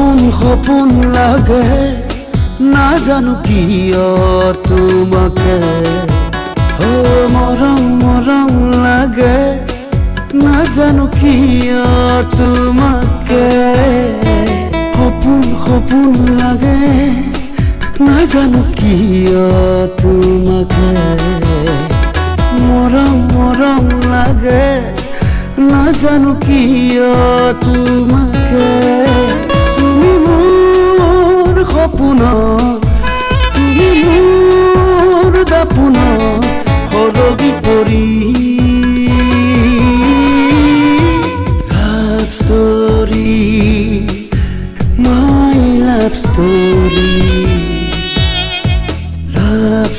সপোন সপোন লাগে নাজানো কিয় তোমাকে মৰম মৰম লাগে নাজানো কিয় তোমাকে সপোন সপোন লাগে নাজানো কিয় তোমাকে মৰম মৰম লাগে নাজানো কিয় তোমাকে তুমি মোৰ সপোনত তুমি মোৰ দাপোনত সৰগি পৰি লাভ ষ্টৰী মাই লাভ ষ্টৰী লাভ